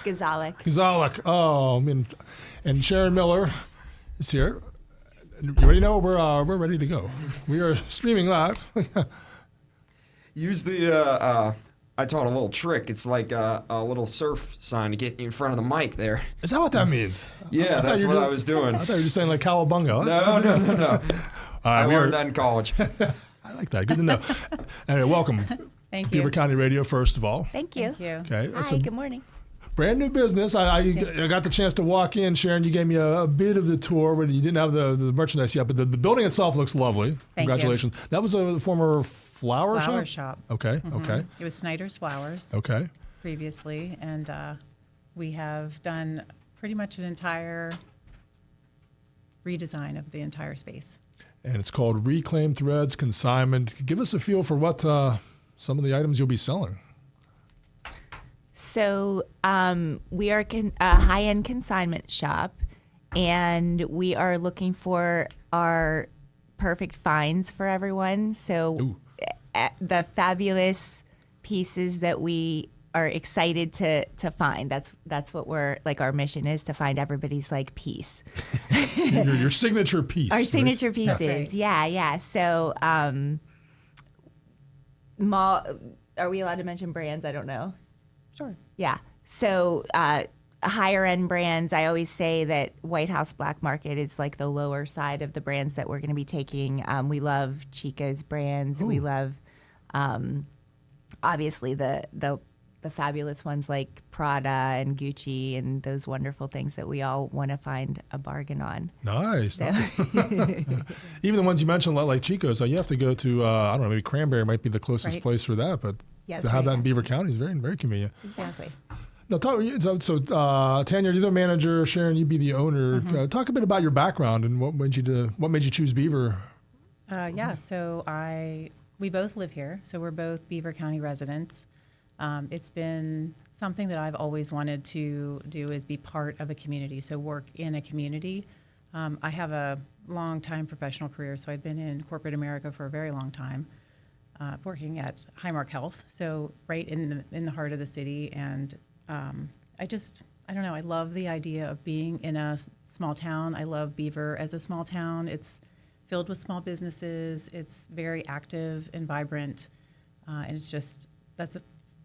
Gazalik. Oh, I mean, and Sharon Miller is here. You already know we're ready to go. We are streaming live. Use the I taught a little trick. It's like a little surf sign to get in front of the mic there. Is that what that means? Yeah, that's what I was doing. I thought you were just saying like cowabunga. No. I learned that in college. I like that. Good to know. Anyway, welcome. Thank you. Beaver County Radio, first of all. Thank you. Okay. Hi, good morning. Brand new business. I got the chance to walk in. Sharon, you gave me a bit of the tour, but you didn't have the merchandise yet. But the building itself looks lovely. Congratulations. That was a former flower shop. Okay, okay. It was Snyder's Flowers. Okay. Previously, and we have done pretty much an entire redesign of the entire space. And it's called Reclaim Threads Consignment. Give us a feel for what some of the items you'll be selling. So we are a high-end consignment shop, and we are looking for our perfect finds for everyone. So the fabulous pieces that we are excited to find. That's what our mission is, to find everybody's like piece. your signature piece. Our signature right? pieces. Right. Yeah. So are we allowed to mention brands? I don't know. Sure. Yeah. So higher end brands, I always say that White House Black Market is like the lower side of the brands that we're going to be taking. We love Chico's brands. Ooh. We love, obviously, the fabulous ones like Prada and Gucci and those wonderful things that we all want to find a bargain on. Nice. So. Even the ones you mentioned, like Chico's, you have to go to, I don't know, maybe Cranberry might be the closest place for that, but to have that in Beaver County is very, very convenient. Exactly. Now, Tanya, you're the manager. Sharon, you be the owner. Mm-hmm. Talk a bit about your background and what made you choose Beaver. So we both live here, so we're both Beaver County residents. It's been something that I've always wanted to do, is be part of a community, so work in a community. I have a long time professional career, so I've been in corporate America for a very long time, working at Highmark Health, so right in the heart of the city. And I don't know, I love the idea of being in a small town. I love Beaver as a small town. It's filled with small businesses. It's very active and vibrant, and it's just, that's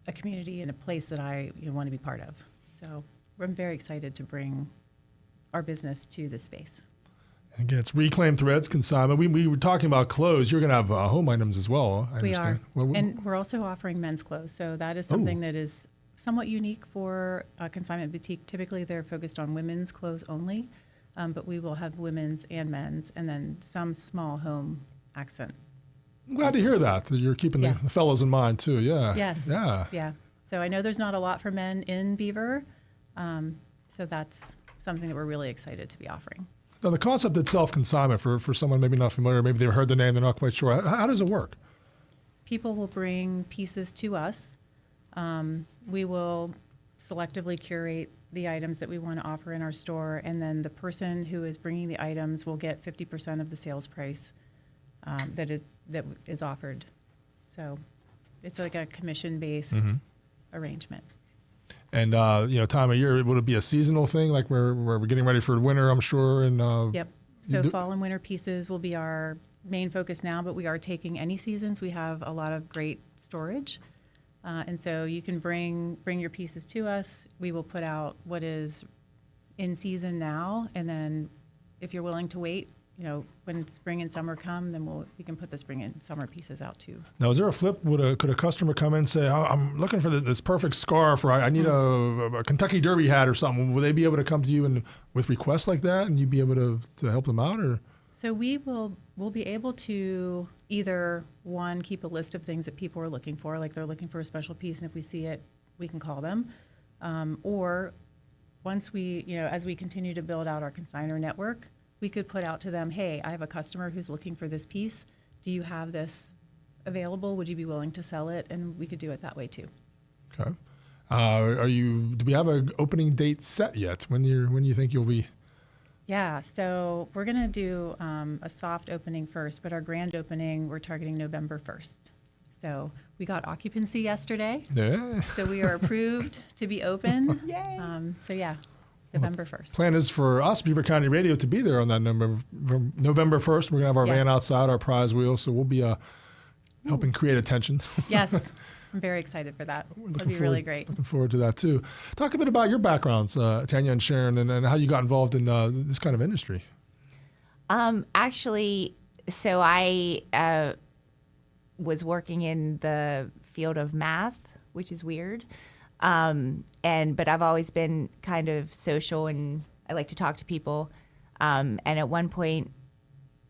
a community and a place that I want to be part of. So I'm very excited to bring our business to this space. Again, it's Reclaim Threads Consignment. We were talking about clothes. You're going to have home items as well, I understand. We are. And we're also offering men's clothes. So that is something that is somewhat unique for a consignment boutique. Typically, they're focused on women's clothes only, but we will have women's and men's, and then some small home accent. I'm glad to hear that you're keeping the fellows in mind, too. Yeah. Yes. Yeah. So I know there's not a lot for men in Beaver, so that's something that we're really excited to be offering. Now, the concept itself, consignment, for someone maybe not familiar, maybe they've heard the name, they're not quite sure. How does it work? People will bring pieces to us. We will selectively curate the items that we want to offer in our store, and then the person who is bringing the items will get 50% of the sales price that is offered. So it's like a commission-based arrangement. And time of year, would it be a seasonal thing, like we're getting ready for winter, I'm sure? And yep. So fall and winter pieces will be our main focus now, but we are taking any seasons. We have a lot of great storage, and so you can bring your pieces to us. We will put out what is in season now, and then if you're willing to wait, when spring and summer come, then we can put the spring and summer pieces out too. Now, is there a flip? Could a customer come in and say, I'm looking for this perfect scarf, or I need a Kentucky Derby hat or something? Will they be able to come to you with requests like that, and you be able to help them out? Or so we'll be able to either, one, keep a list of things that people are looking for, like they're looking for a special piece, and if we see it, we can call them. Or once as we continue to build out our consignor network, we could put out to them, hey, I have a customer who's looking for this piece. Do you have this available? Would you be willing to sell it? And we could do it that way too. Okay. Do we have an opening date set yet? When you think you'll be? Yeah, so we're going to do a soft opening first, but our grand opening, we're targeting November 1st. So We got occupancy yesterday, Yeah. so we are approved to be open. Yay. So yeah, November 1st. Plan is for us, Beaver County Radio, to be there on that number from November 1st. We're going to have our van Yes. outside, our prize wheel, so we'll be helping create attention. Yes, I'm very excited for that. It'll be really great. Looking forward to that, too. Talk a bit about your backgrounds, Tanya and Sharon, and how you got involved in this kind of industry. Actually, so I was working in the field of math, which is weird. But I've always been kind of social and I like to talk to people. And at one point,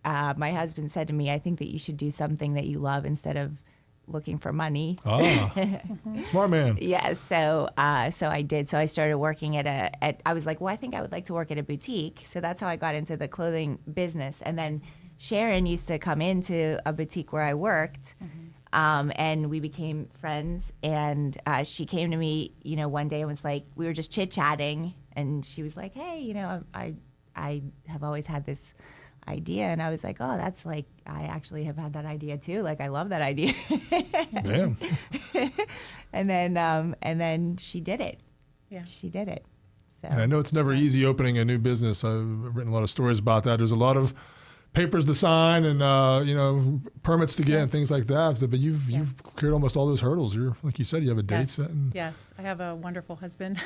my husband said to me, I think that you should do something that you love instead of looking for money. Smart man. Yeah, so I did. So I started working I was like, well, I think I would like to work at a boutique. So that's how I got into the clothing business. And then Sharon used to come into a boutique where I worked, and we became friends. And she came to me, one day and was like, we were just chit-chatting, and she was like, hey, I have always had this idea. And I was like, oh, that's like, I actually have had that idea too. Like, I love that idea. Damn. And then she did it. Yeah. She did it. So And I know it's never easy opening a new business. I've written a lot of stories about that. There's a lot of papers to sign and permits to get and things like that. But you've cleared almost all those hurdles. You're, like you said, you have a date Yes, set. And yes. I have a wonderful husband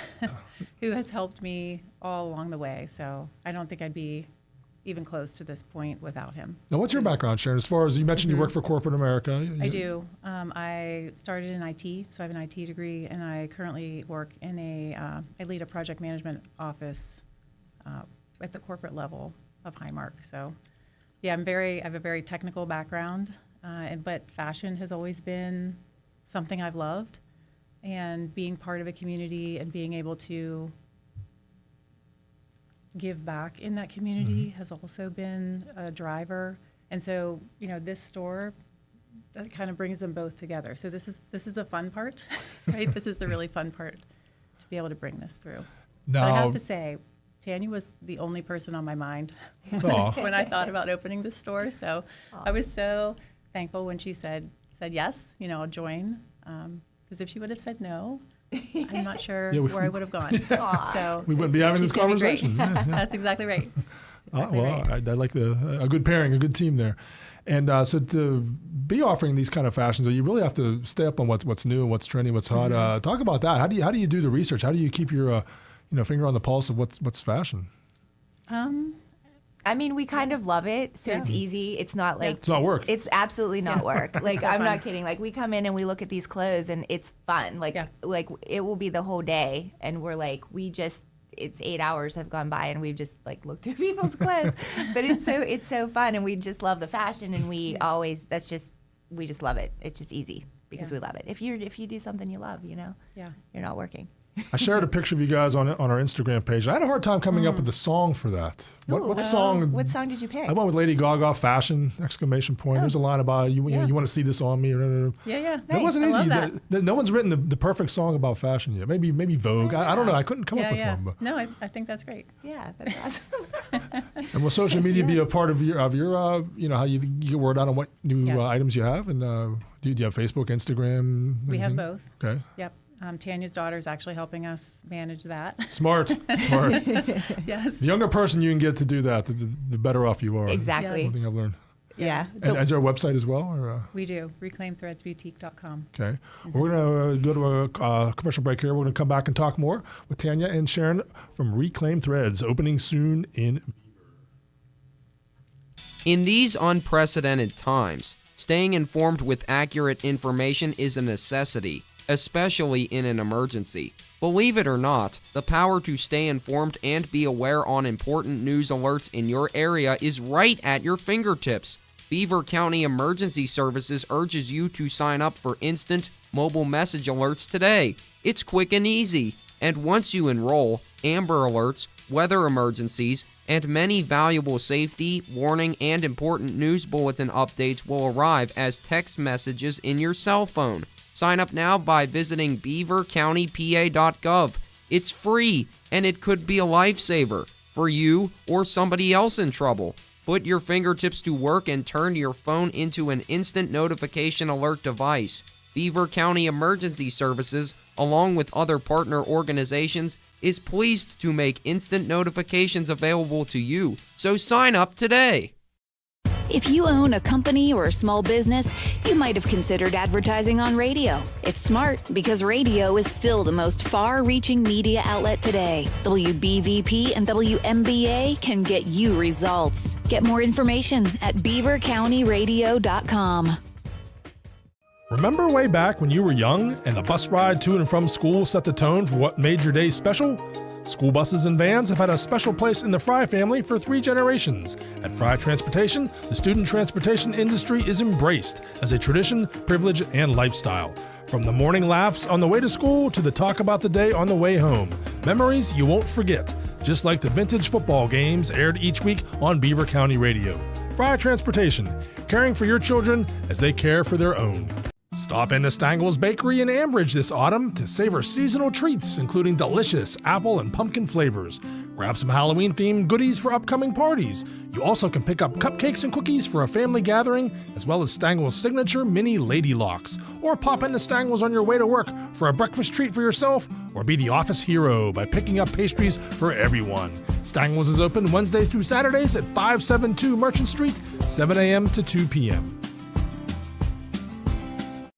who has helped me all along the way. So I don't think I'd be even close to this point without him. Now, what's your background, Sharon? As far as you mentioned, you work for corporate America. I do. I started in IT, so I have an IT degree, and I currently work in I lead a project management office at the corporate level of Highmark. So, yeah, I have a very technical background, but fashion has always been something I've loved, and being part of a community and being able to give back in that community has also been a driver. And so, this store, that kind of brings them both together. So this is the fun part, right? This is the really fun part, to be able to bring this through. But I have to say, Tanya was the only person on my mind when I thought about opening this store. So I was so thankful when she said yes, I'll join. Because if she would have said no, I'm not sure where I would have gone. So we wouldn't be having this she's gonna be great. conversation. Yeah, yeah. That's exactly right. Exactly Well, right. I like a good pairing, a good team there. And so to be offering these kind of fashions, you really have to stay up on what's new, what's trending, what's hot. Talk about that. How do you do the research? How do you keep your finger on the pulse of what's fashion? I mean, we kind of love it, so it's easy. It's not like It's not work. It's absolutely not work. Like, so I'm fun. not kidding. Like, we come in and we look at these clothes and it's fun. Like it will be the whole day, and we're like, it's 8 hours have gone by and we've just like looked through people's clothes. But it's so fun, and we just love the fashion, and we just love it. It's just easy because we love it. If you do something you love, you're not working. I shared a picture of you guys on our Instagram page. I had a hard time coming up with the song for that. What song? What song did you pick? I went with Lady Gaga, "Fashion!" Exclamation point. There's a line about you want to see this on me. Yeah. It wasn't I easy. love that. No one's written the perfect song about fashion yet. Maybe Vogue. I don't know. I couldn't come up with one. But. No, I think that's great. Yeah, that's awesome. And will social media be a part of your how you get word out on what new items you have? And do you have Facebook, Instagram? We have anything? both. Okay. Yep. Tanya's daughter is actually helping us manage that. Smart. Yes. The younger person you can get to do that, the better off you are. Exactly. One thing I've learned. Yeah. And is there a website as well? Or, We do. ReclaimThreadsBoutique.com. okay. We're going to go to a commercial break here. We're going to come back and talk more with Tanya and Sharon from Reclaim Threads, opening soon in. In these unprecedented times, staying informed with accurate information is a necessity, especially in an emergency. Believe it or not, the power to stay informed and be aware on important news alerts in your area is right at your fingertips. Beaver County Emergency Services urges you to sign up for instant mobile message alerts today. It's quick and easy, and once you enroll, Amber Alerts, weather emergencies, and many valuable safety, warning, and important news bulletin updates will arrive as text messages in your cell phone. Sign up now by visiting beavercountypa.gov. It's free, and it could be a lifesaver for you or somebody else in trouble. Put your fingertips to work and turn your phone into an instant notification alert device. Beaver County Emergency Services, along with other partner organizations, is pleased to make instant notifications available to you. So sign up today. If you own a company or a small business, you might have considered advertising on radio. It's smart because radio is still the most far-reaching media outlet today. WBVP and WMBA can get you results. Get more information at beavercountyradio.com. Remember way back when you were young and the bus ride to and from school set the tone for what made your day special? School buses and vans have had a special place in the Fry family for 3 generations. At Fry Transportation, the student transportation industry is embraced as a tradition, privilege, and lifestyle. From the morning laughs on the way to school to the talk about the day on the way home. Memories you won't forget, just like the vintage football games aired each week on Beaver County Radio. Fry Transportation, caring for your children as they care for their own. Stop into Stangles Bakery in Ambridge this autumn to savor seasonal treats, including delicious apple and pumpkin flavors. Grab some Halloween-themed goodies for upcoming parties. You also can pick up cupcakes and cookies for a family gathering, as well as Stangles' signature mini Lady Locks. Or pop into Stangles on your way to work for a breakfast treat for yourself, or be the office hero by picking up pastries for everyone. Stangles is open Wednesdays through Saturdays at 572 Merchant Street, 7 a.m. to 2 p.m.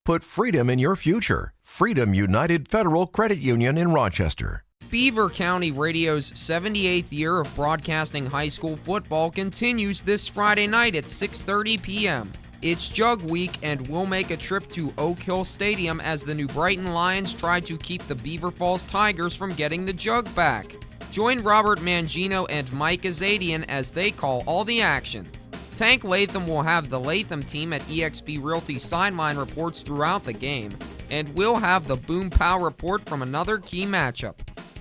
Put freedom in your future. Freedom United Federal Credit Union in Rochester. Beaver County Radio's 78th year of broadcasting high school football continues this Friday night at 6:30 p.m. It's Jug Week, and we'll make a trip to Oak Hill Stadium as the New Brighton Lions try to keep the Beaver Falls Tigers from getting the jug back. Join Robert Mangino and Mike Azadian as they call all the action. Tank Latham will have the Latham team at eXp Realty sideline reports throughout the game, and we'll have the Boom Pow report from another key matchup.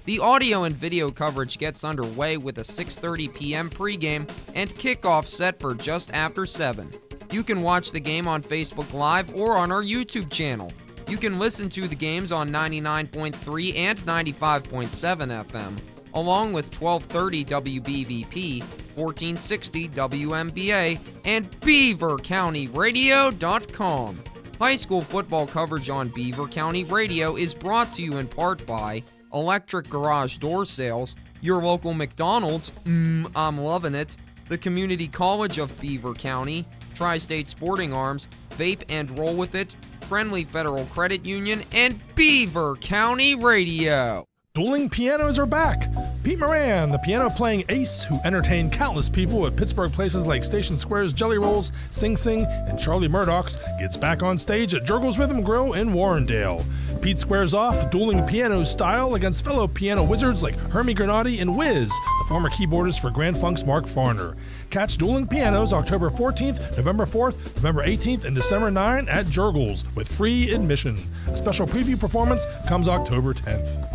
The audio and video coverage gets underway with a 6:30 p.m. pregame and kickoff set for just after 7. You can watch the game on Facebook Live or on our YouTube channel. You can listen to the games on 99.3 and 95.7 FM, along with 1230 WBVP, 1460 WMBA, and BeaverCountyRadio.com. High school football coverage on Beaver County Radio is brought to you in part by Electric Garage Door Sales, your local McDonald's, I'm loving it, the Community College of Beaver County, Tri-State Sporting Arms, Vape and Roll With It, Friendly Federal Credit Union, and Beaver County Radio. Dueling pianos are back. Pete Moran, the piano-playing ace who entertained countless people at Pittsburgh places like Station Square's Jelly Rolls, Sing Sing, and Charlie Murdoch's, gets back on stage at Jurgles Rhythm Grill in Warrendale. Pete squares off dueling piano style against fellow piano wizards like Hermie Granati and Wiz, the former keyboardist for Grand Funk's Mark Farner. Catch Dueling Pianos October 14th, November 4th, November 18th, and December 9 at Jurgles with free admission. A special preview performance comes October 10th.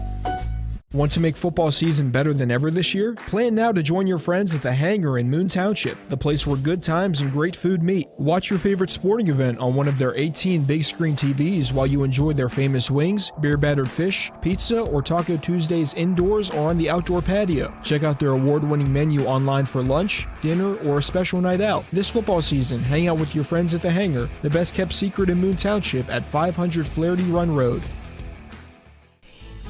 Want to make football season better than ever this year? Plan now to join your friends at the Hangar in Moon Township, the place where good times and great food meet. Watch your favorite sporting event on one of their 18 big screen TVs while you enjoy their famous wings, beer battered fish, pizza, or Taco Tuesdays indoors or on the outdoor patio. Check out their award-winning menu online for lunch, dinner, or a special night out. This football season, hang out with your friends at the Hangar, the best kept secret in Moon Township at 500 Flaherty Run Road.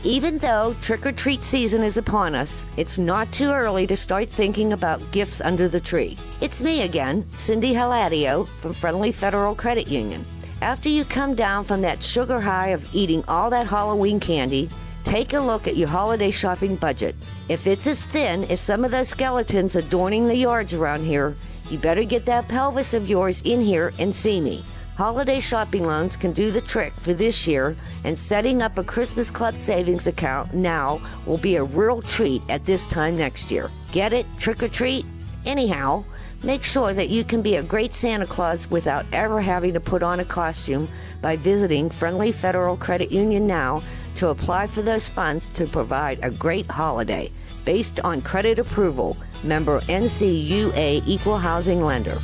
Even though trick-or-treat season is upon us, it's not too early to start thinking about gifts under the tree. It's me again, Cindy Haladio from Friendly Federal Credit Union. After you come down from that sugar high of eating all that Halloween candy, take a look at your holiday shopping budget. If it's as thin as some of those skeletons adorning the yards around here, you better get that pelvis of yours in here and see me. Holiday shopping loans can do the trick for this year, and setting up a Christmas Club savings account now will be a real treat at this time next year. Get it? Trick or treat? Anyhow, make sure that you can be a great Santa Claus without ever having to put on a costume by visiting Friendly Federal Credit Union now to apply for those funds to provide a great holiday. Based on credit approval, member NCUA Equal Housing Lender.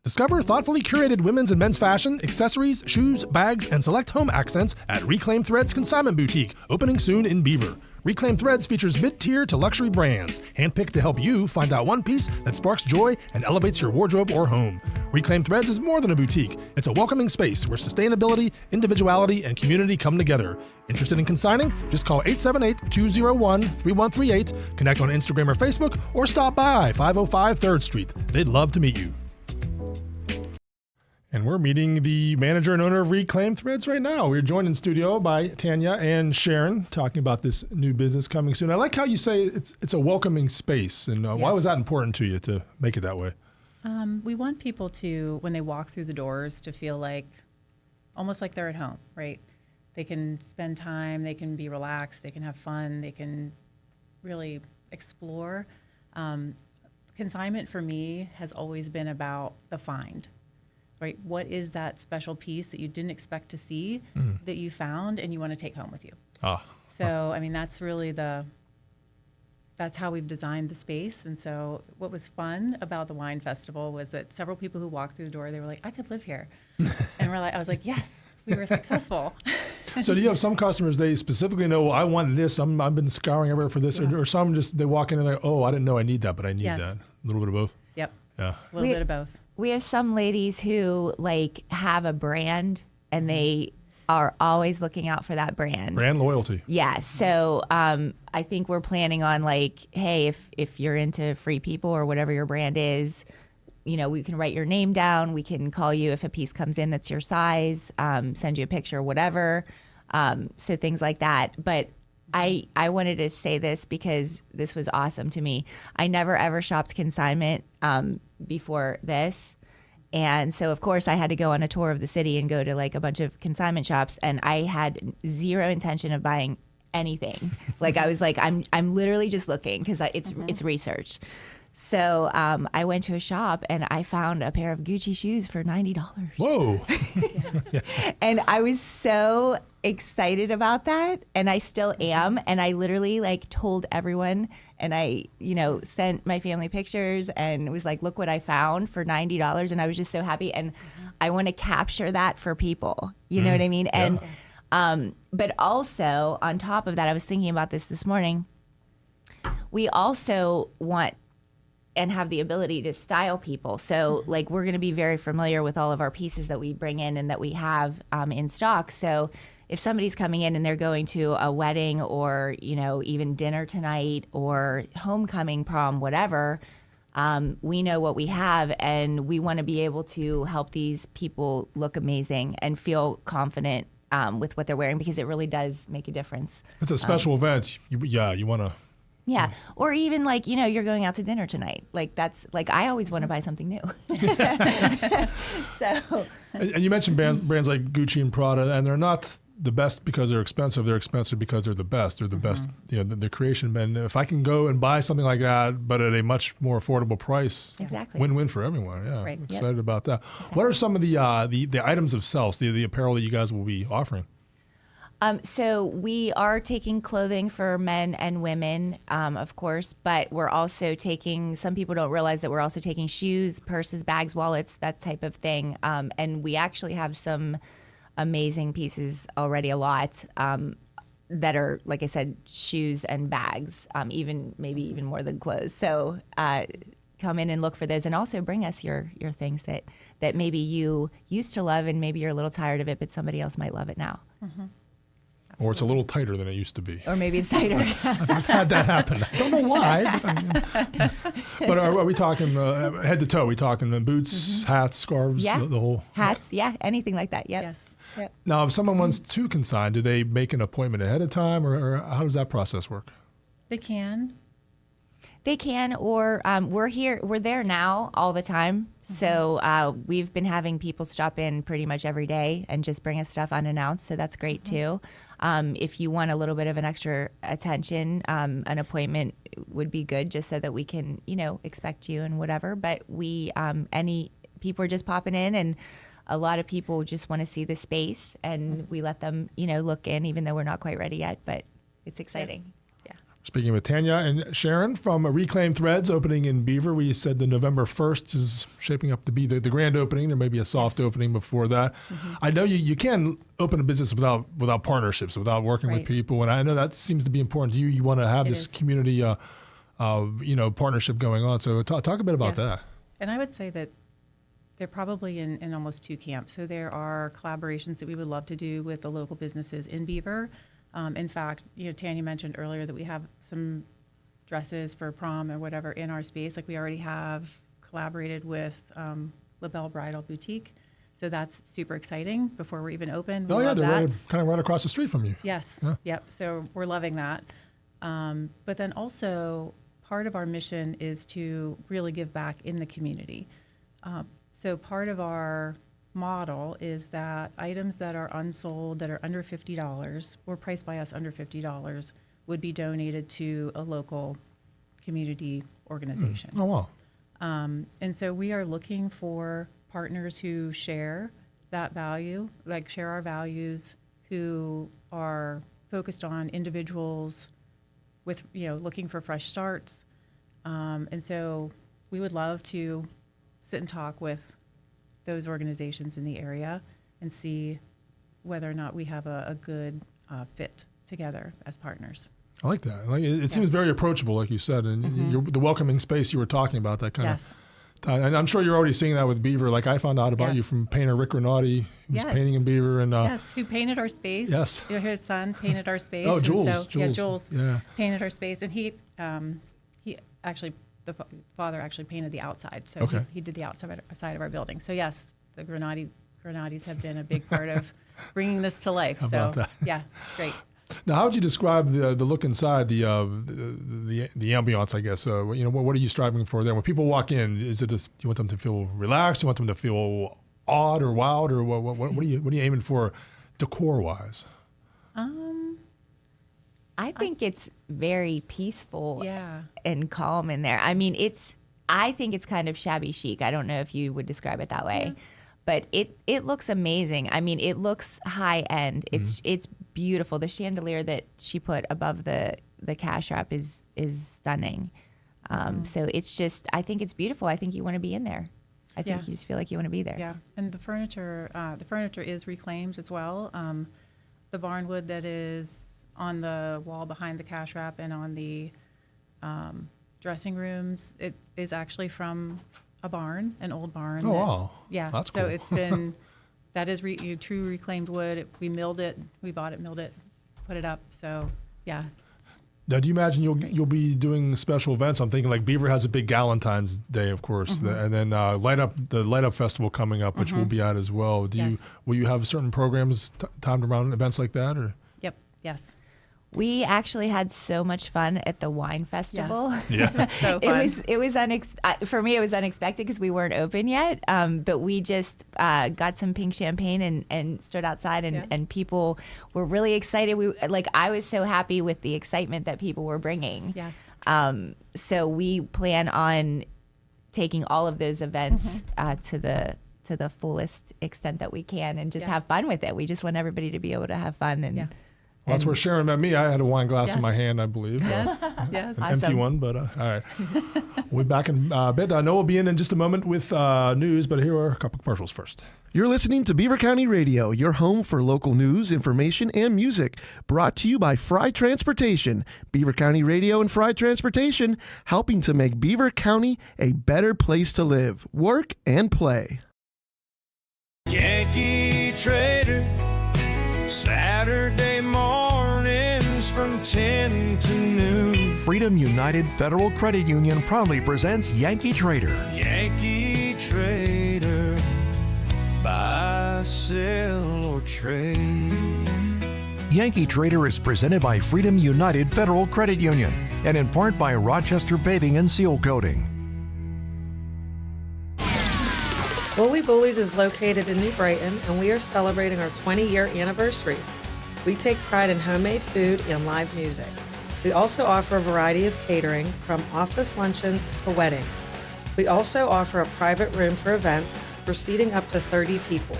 Discover thoughtfully curated women's and men's fashion, accessories, shoes, bags, and select home accents at Reclaim Threads Consignment Boutique, opening soon in Beaver. Reclaim Threads features mid-tier to luxury brands, handpicked to help you find out one piece that sparks joy and elevates your wardrobe or home. Reclaim Threads is more than a boutique. It's a welcoming space where sustainability, individuality, and community come together. Interested in consigning? Just call 878-201-3138, connect on Instagram or Facebook, or stop by 505 3rd Street. They'd love to meet you. And we're meeting the manager and owner of Reclaim Threads right now. We're joined in studio by Tanya and Sharon, talking about this new business coming soon. I like how you say it's a welcoming space. And why was that important to you to make it that way? We want people to, when they walk through the doors, to feel like, almost like they're at home, right? They can spend time, they can be relaxed, they can have fun, they can really explore. Consignment for me has always been about the find. Right? What is that special piece that you didn't expect to see that you found and you want to take home with you? So, I mean, that's really that's how we've designed the space. And so what was fun about the wine festival was that several people who walked through the door, they were like, I could live here. And I was like, yes, we were successful. So do you have some customers, they specifically know, well, I want this, I've been scouring everywhere for this, or some just, they walk in and they're like, oh, I didn't know I need that, but I need that. A little bit of both? Yep. Yeah. A little bit of both. We have some ladies who have a brand and they are always looking out for that brand. Brand loyalty. Yeah. So I think we're planning on hey, if you're into Free People or whatever your brand is, we can write your name down. We can call you if a piece comes in that's your size, send you a picture, whatever. So things like that. But I wanted to say this because this was awesome to me. I never ever shopped consignment before this. And so, of course, I had to go on a tour of the city and go to a bunch of consignment shops. And I had zero intention of buying anything. I was I'm literally just looking because it's research. So I went to a shop and I found a pair of Gucci shoes for $90. Whoa. And I was so excited about that. And I still am. And I literally told everyone, and I, sent my family pictures and was like, look what I found for $90. And I was just so happy. And I want to capture that for people. You know what I mean? And, but also on top of that, I was thinking about this morning. We also want and have the ability to style people. So we're going to be very familiar with all of our pieces that we bring in and that we have in stock. So if somebody's coming in and they're going to a wedding or, even dinner tonight or homecoming, prom, whatever, we know what we have and we want to be able to help these people look amazing and feel confident with what they're wearing because it really does make a difference. It's a special event. You want to. Yeah. Or even you're going out to dinner tonight. That's I always want to buy something new. So. And you mentioned brands like Gucci and Prada, and they're not the best because they're expensive. They're expensive because they're the best. They're the best, the creation. And if I can go and buy something like that, but at a much more affordable price, exactly, win-win for everyone. Yeah, right. I'm excited about that. Exactly. What are some of the items of sales, the apparel that you guys will be offering? So we are taking clothing for men and women, of course, but we're also taking, some people don't realize that we're also taking shoes, purses, bags, wallets, that type of thing. And we actually have some amazing pieces already, a lot, that are, like I said, shoes and bags, maybe even more than clothes. So come in and look for those and also bring us your things that maybe you used to love and maybe you're a little tired of it, but somebody else might love it now. Mm-hmm. Or it's a little tighter than it used to be. Or maybe it's tighter. I've had that happen. I don't know why. But are we talking head to toe? Are we talking boots, hats, scarves, the whole? Hats, anything like that. Yep. Yes. Yep. Now, if someone wants to consign, do they make an appointment ahead of time, or how does that process work? They can. They can, or we're there now all the time. So we've been having people stop in pretty much every day and just bring us stuff unannounced. So that's great too. If you want a little bit of an extra attention, an appointment would be good just so that we can, expect you and whatever. But any people are just popping in, and a lot of people just want to see the space, and we let them, look in even though we're not quite ready yet, but it's exciting. Speaking with Tanya and Sharon from Reclaim Threads opening in Beaver. We said the November 1st is shaping up to be the grand opening. There may be a soft opening before that. I know you can open a business without partnerships, without working with people. And I know that seems to be important to you. You want to have this community partnership going on. So talk a bit about that. And I would say that they're probably in almost two camps. So there are collaborations that we would love to do with the local businesses in Beaver. In fact, Tanya mentioned earlier that we have some dresses for prom or whatever in our space. Like we already have collaborated with LaBelle Bridal Boutique. So that's super exciting before we're even open. Oh, yeah, they're kind of right across the street from you. Yes. Yeah. Yep. So we're loving that. But then also part of our mission is to really give back in the community. So part of our model is that items that are unsold that are under $50 or priced by us under $50 would be donated to a local community organization. Oh, wow. And so we are looking for partners who share that value, like share our values, who are focused on individuals with, looking for fresh starts. And so we would love to sit and talk with those organizations in the area and see whether or not we have a good fit together as partners. I like that. It seems very approachable, like you said, and the welcoming space you were talking about, that kind of. And I'm sure you're already seeing that with Beaver. Like I found out about you from painter Rick Renati, who's painting in Beaver, and who painted our space. Yes, his son painted our space. Oh, Jules. Jules painted our space, and he actually. The father actually painted the outside, so he did the outside side of our building. So yes, the Granatis have been a big part of bringing this to life. How about that? Yeah, it's great. Now, how would you describe the look inside, the ambiance? I guess what are you striving for there? When people walk in, is it do you want them to feel relaxed? Do you want them to feel awed or wowed, or what are you aiming for, decor wise? I think it's very peaceful and calm in there. I mean, I think it's kind of shabby chic. I don't know if you would describe it that way, but it looks amazing. I mean, it looks high end. It's beautiful. The chandelier that she put above the cash wrap is stunning. So it's just, I think it's beautiful. I think you want to be in there. I think you just feel like you want to be there. Yeah, and the furniture is reclaimed as well. The barnwood that is on the wall behind the cash wrap and on the dressing rooms, it is actually from a barn, an old barn. Oh, wow. Yeah. That's cool. So it's been, that is true reclaimed wood. We milled it, we bought it, milled it, put it up. So, yeah. Now, do you imagine you'll be doing special events? I'm thinking like Beaver has a big Galentine's Day, of course, and then the Light Up Festival coming up, which we'll be at as well. Will you have certain programs timed around events like that, or? Yep. Yes. We actually had so much fun at the wine festival. Yes. Yeah, it was so fun. It was for me. It was unexpected because we weren't open yet. But we just got some pink champagne and stood outside, and people were really excited. I was so happy with the excitement that people were bringing. Yes. So we plan on taking all of those events to the fullest extent that we can, and just have fun with it. We just want everybody to be able to have fun and. Well, that's where Sharon met me. I had a wine glass in my hand, I believe. Yes, an empty one, but all right. We'll be back in a bit. I know we'll be in just a moment with news, but here are a couple commercials first. You're listening to Beaver County Radio, your home for local news, information, and music. Brought to you by Fry Transportation. Beaver County Radio and Fry Transportation, helping to make Beaver County a better place to live, work, and play. Yankee Trader, Saturday mornings from 10 to noon. Freedom United Federal Credit Union proudly presents Yankee Trader. Yankee Trader, buy, sell, or trade. Yankee Trader is presented by Freedom United Federal Credit Union and in part by Rochester Paving and Seal Coating. Woolly Bullies is located in New Brighton, and we are celebrating our 20-year anniversary. We take pride in homemade food and live music. We also offer a variety of catering, from office luncheons to weddings. We also offer a private room for events for seating up to 30 people.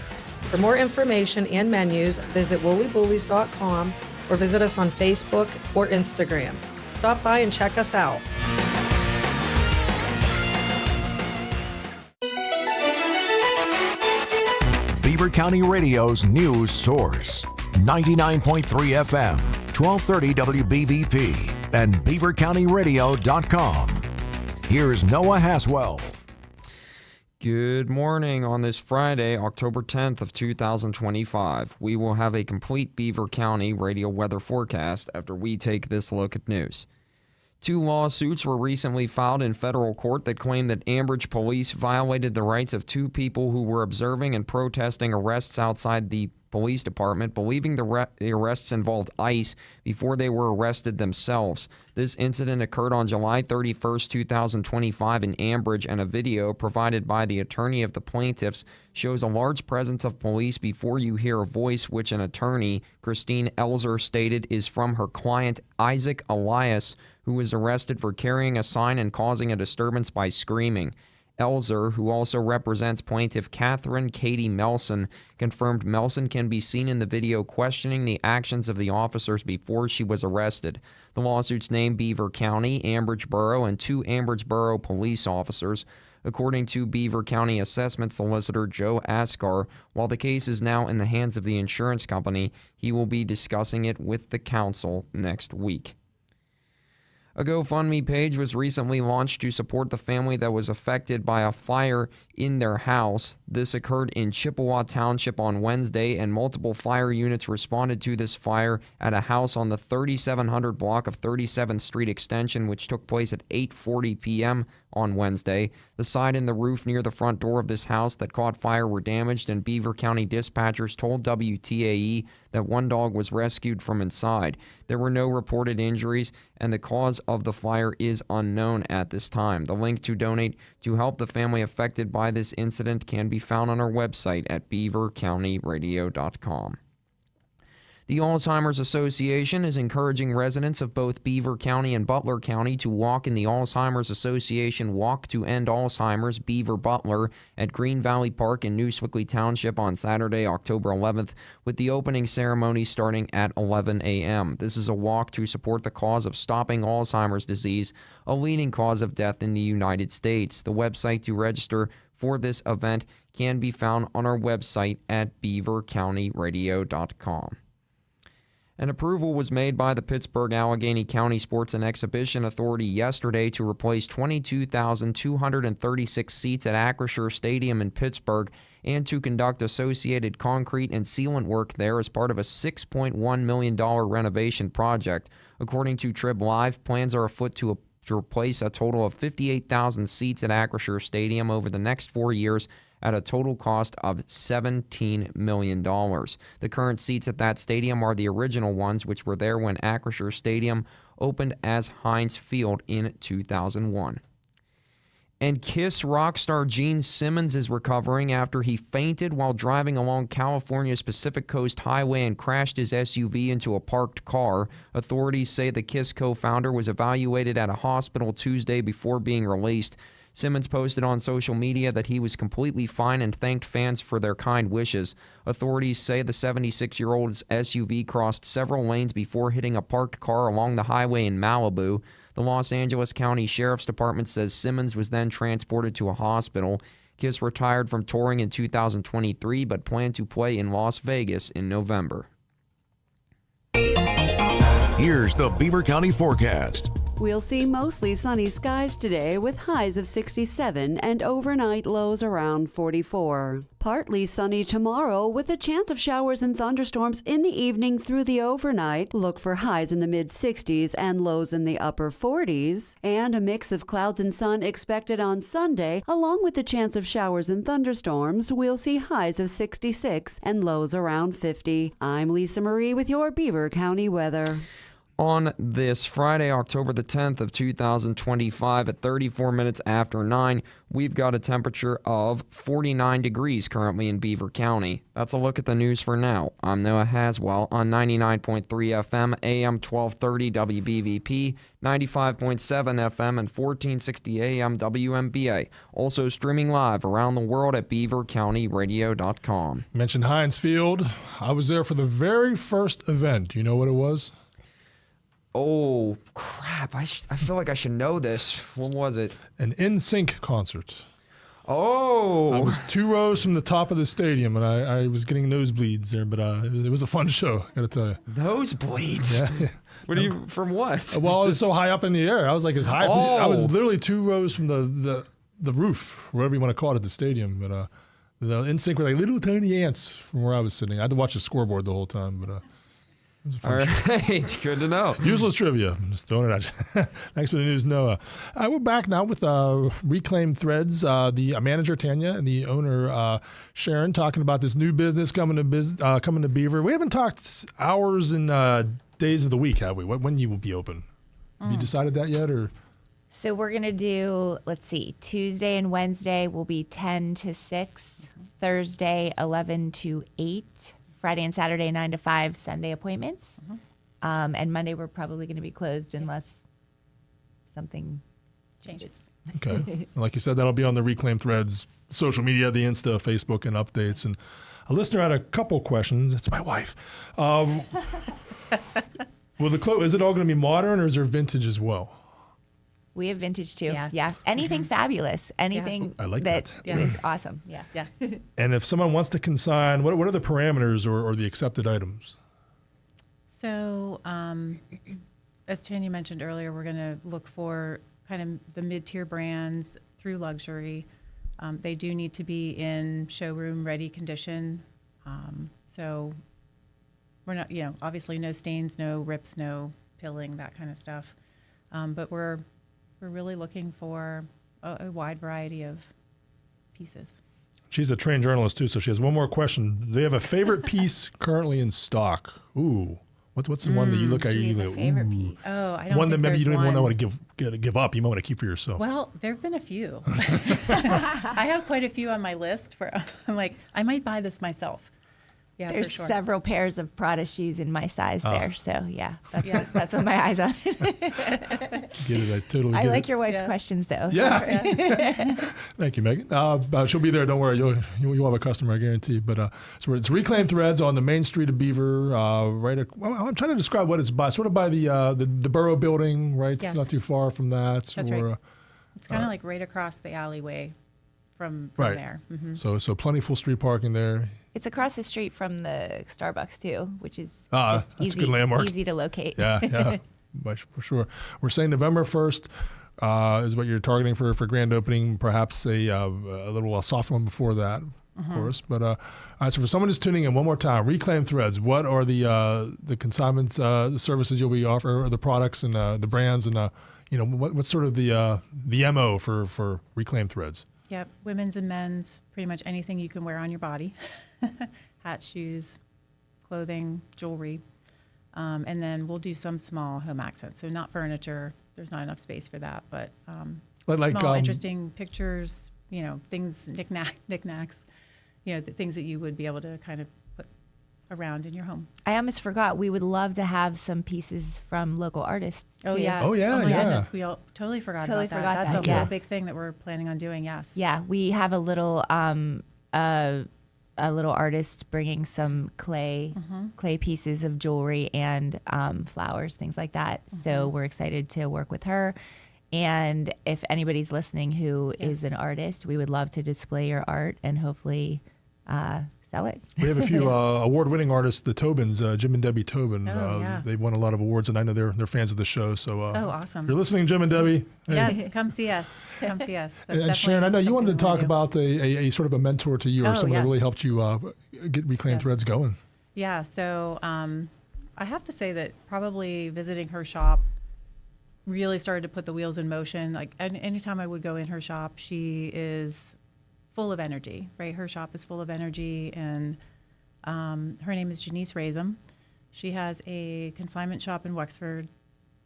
For more information and menus, visit woollybullies.com or visit us on Facebook or Instagram. Stop by and check us out. Beaver County Radio's news source. 99.3 FM, 1230 WBVP, and beavercountyradio.com. Here's Noah Haswell. Good morning on this Friday, October 10th of 2025. We will have a complete Beaver County radio weather forecast after we take this look at news. 2 lawsuits were recently filed in federal court that claim that Ambridge police violated the rights of 2 people who were observing and protesting arrests outside the police department, believing the arrests involved ICE before they were arrested themselves. This incident occurred on July 31st, 2025 in Ambridge, and a video provided by the attorney of the plaintiffs shows a large presence of police before you hear a voice which an attorney, Christine Elzer, stated is from her client Isaac Elias, who was arrested for carrying a sign and causing a disturbance by screaming. Elzer, who also represents plaintiff Catherine Katie Melson, confirmed Melson can be seen in the video questioning the actions of the officers before she was arrested. The lawsuits name Beaver County, Ambridge Borough, and 2 Ambridge Borough police officers. According to Beaver County assessment solicitor Joe Askar, while the case is now in the hands of the insurance company, he will be discussing it with the council next week. A GoFundMe page was recently launched to support the family that was affected by a fire in their house. This occurred in Chippewa Township on Wednesday, and multiple fire units responded to this fire at a house on the 3700 block of 37th Street Extension, which took place at 8:40 p.m. on Wednesday. The side and the roof near the front door of this house that caught fire were damaged, and Beaver County dispatchers told WTAE that 1 dog was rescued from inside. There were no reported injuries, and the cause of the fire is unknown at this time. The link to donate to help the family affected by this incident can be found on our website at beavercountyradio.com. The Alzheimer's Association is encouraging residents of both Beaver County and Butler County to walk in the Alzheimer's Association Walk to End Alzheimer's Beaver Butler at Green Valley Park in New Swickley Township on Saturday, October 11th, with the opening ceremony starting at 11 a.m. This is a walk to support the cause of stopping Alzheimer's disease, a leading cause of death in the United States. The website to register for this event can be found on our website at beavercountyradio.com. An approval was made by the Pittsburgh-Allegheny County Sports and Exhibition Authority yesterday to replace 22,236 seats at Acrisure Stadium in Pittsburgh and to conduct associated concrete and sealant work there as part of a $6.1 million renovation project. According to Trib Live, plans are afoot to replace a total of 58,000 seats at Acrisure Stadium over the next 4 years at a total cost of $17 million. The current seats at that stadium are the original ones, which were there when Acrisure Stadium opened as Heinz Field in 2001. And KISS rock star Gene Simmons is recovering after he fainted while driving along California's Pacific Coast Highway and crashed his SUV into a parked car. Authorities say the KISS co-founder was evaluated at a hospital Tuesday before being released. Simmons posted on social media that he was completely fine and thanked fans for their kind wishes. Authorities say the 76-year-old's SUV crossed several lanes before hitting a parked car along the highway in Malibu. The Los Angeles County Sheriff's Department says Simmons was then transported to a hospital. KISS retired from touring in 2023 but planned to play in Las Vegas in November. Here's the Beaver County forecast. We'll see mostly sunny skies today with highs of 67 and overnight lows around 44. Partly sunny tomorrow with a chance of showers and thunderstorms in the evening through the overnight. Look for highs in the mid-60s and lows in the upper 40s. And a mix of clouds and sun expected on Sunday, along with the chance of showers and thunderstorms. We'll see highs of 66 and lows around 50. I'm Lisa Marie with your Beaver County weather. On this Friday, October the 10th of 2025 at 34 minutes after 9, we've got a temperature of 49 degrees currently in Beaver County. That's a look at the news for now. I'm Noah Haswell on 99.3 FM, AM 1230 WBVP, 95.7 FM, and 1460 AM WMBA. Also streaming live around the world at beavercountyradio.com. Mentioned Heinz Field. I was there for the very first event. Do you know what it was? Oh, crap. I feel like I should know this. When was it? An NSYNC concert. Oh. I was 2 rows from the top of the stadium, and I was getting nosebleeds there, but it was a fun show, got to tell you. Nosebleeds? Yeah. What are you, from what? Well, I was so high up in the air. I was like as high. I was literally 2 rows from the roof, wherever you want to call it, at the stadium. But the NSYNC were like little tiny ants from where I was sitting. I had to watch the scoreboard the whole time, but it was a fun show. All right, good to know. Useless trivia. I'm just throwing it at you. Thanks for the news, Noah. We're back now with Reclaim Threads. The manager, Tanya, and the owner, Sharon, talking about this new business coming to Beaver. We haven't talked hours and days of the week, have we? When you will be open? Have you decided that yet, or? So we're going to do, let's see, Tuesday and Wednesday will be 10 to 6, Thursday 11 to 8, Friday and Saturday 9 to 5, Sunday appointments. And Monday we're probably going to be closed unless something changes. Okay. And like you said, that'll be on the Reclaim Threads social media, the Insta, Facebook, and updates. And a listener had a couple questions. It's my wife. Is it all going to be modern, or is there vintage as well? We have vintage too. Yeah. Anything fabulous. Anything I like that. is awesome. Yeah. And if someone wants to consign, what are the parameters or the accepted items? So, as Tanya mentioned earlier, we're going to look for kind of the mid-tier brands through luxury. They do need to be in showroom-ready condition. So we're not, obviously no stains, no rips, no pilling, that kind of stuff. But we're really looking for a wide variety of pieces. She's a trained journalist too, so she has one more question. Do they have a favorite piece currently in stock? Ooh, what's the one that you look at? You go, favorite piece. Oh, I don't. One that think maybe you don't even one. want to give up. You might want to keep for yourself. Well, there have been a few. I have quite a few on my list where I'm like, I might buy this myself. Yeah, There's for sure. several pairs of Prada shoes in my size there. So that's what my eyes on. Get it? I totally get I like it. your wife's questions though. Yeah. Thank you, Megan. She'll be there. Don't worry. You'll have a customer, I guarantee. But so it's Reclaim Threads on the main street of Beaver. I'm trying to describe what it's by. Sort of by the Borough Building, right? Yes. It's not too far from that. That's right. It's kind of like right across the alleyway from there. Mm-hmm. So plentiful street parking there. It's across the street from the Starbucks too, which is just that's easy, a good landmark. easy to locate. Yeah, for sure. We're saying November 1st is what you're targeting for grand opening. Perhaps a little soft one before that, of course. But all right, so for someone who's tuning in, one more time, Reclaim Threads. What are the consignments, the services you'll be offering, or the products and the brands, and what's sort of the MO for Reclaim Threads? Yep, women's and men's, pretty much anything you can wear on your body. Hats, shoes, clothing, jewelry. And then we'll do some small home accents. So not furniture. There's not enough space for that. But small, interesting pictures, things, knickknacks, the things that you would be able to kind of put around in your home. I almost forgot. We would love to have some pieces from local artists. Oh, too. yes. Oh, yeah, Oh, my yeah. goodness. We all totally forgot about that. That's a whole big thing that we're planning on doing, yes. Yeah, we have a little artist bringing some clay pieces of jewelry and flowers, things like that. So we're excited to work with her. And if anybody's listening who is an artist, we would love to display your art and hopefully sell it. We have a few award-winning artists, the Tobins, Jim and Debbie Tobin. Yeah. They've won a lot of awards, and I know they're fans of the show. So, awesome! If you're listening, Jim and Debbie. Hey. Yes, come see us. Come see us. And Sharon, I know you wanted to talk about a sort of a mentor to you, or someone that really helped you get Reclaim Threads going. Yeah. So I have to say that probably visiting her shop really started to put the wheels in motion. Like anytime I would go in her shop, she is full of energy, right? Her shop is full of energy, and her name is Janice Razum. She has a consignment shop in Wexford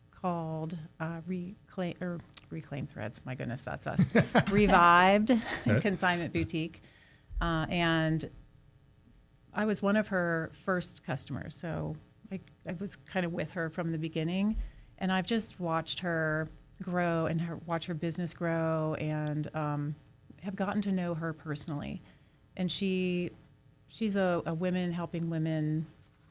called Reclaim Threads. My goodness, that's us. Revived Consignment Boutique, and I was one of her first customers, so I was kind of with her from the beginning, and I've just watched her grow and watch her business grow, and have gotten to know her personally. And she's a women helping women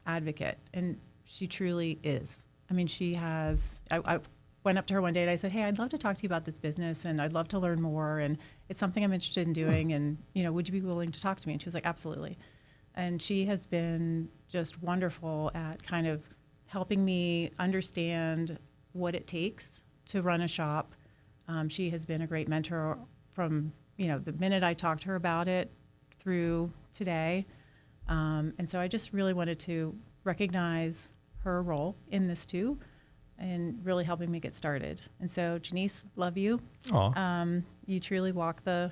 advocate, and she truly is. I mean, she has, I went up to her one day and I said, hey, I'd love to talk to you about this business and I'd love to learn more. And it's something I'm interested in doing. And, would you be willing to talk to me? And she was like, absolutely. And she has been just wonderful at kind of helping me understand what it takes to run a shop. She has been a great mentor from, the minute I talked to her about it through today. And so I just really wanted to recognize her role in this too, and really helping me get started. And so, Janice, love you. You truly walk the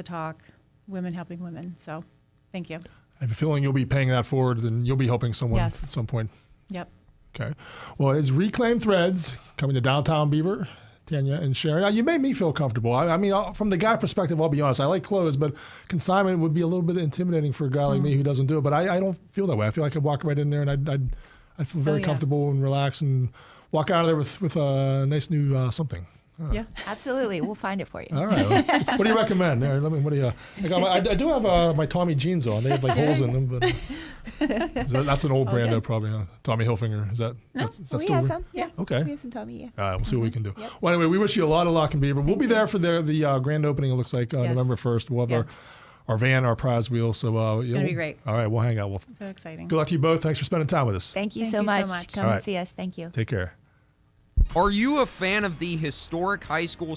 talk, women helping women. So, thank you. I have a feeling you'll be paying that forward, and you'll be helping someone at some point. Yep. Okay. Well, it's Reclaimed Threads coming to downtown Beaver. Tanya and Sharon. Now, you made me feel comfortable. I mean, from the guy perspective, I'll be honest. I like clothes, but consignment would be a little bit intimidating for a guy like me who doesn't do it. But I don't feel that way. I feel like I walk right in there, and I'd feel very comfortable and relaxed, and walk out of there with a nice new something. Yeah, absolutely. We'll find it for you. All right. Well, what do you recommend? There, what do you? I do have my Tommy jeans on. They have like holes in them, but that's an old brand though, probably. Tommy Hilfiger. Is that? No, is that we still have some. Yeah. Okay. We have some Tommy. Yeah. All right. We'll see what we can do. Yep. Well, anyway, we wish you a lot of luck in Beaver. We'll be there for the grand opening. It looks like November 1st. We'll have our van, our prize wheel. So it's gonna be great. All right. We'll hang out. So exciting. Good luck to you both. Thanks for spending time with us. Thank you so much. Come and see us. Thank you. Take care. Are you a fan of the historic high school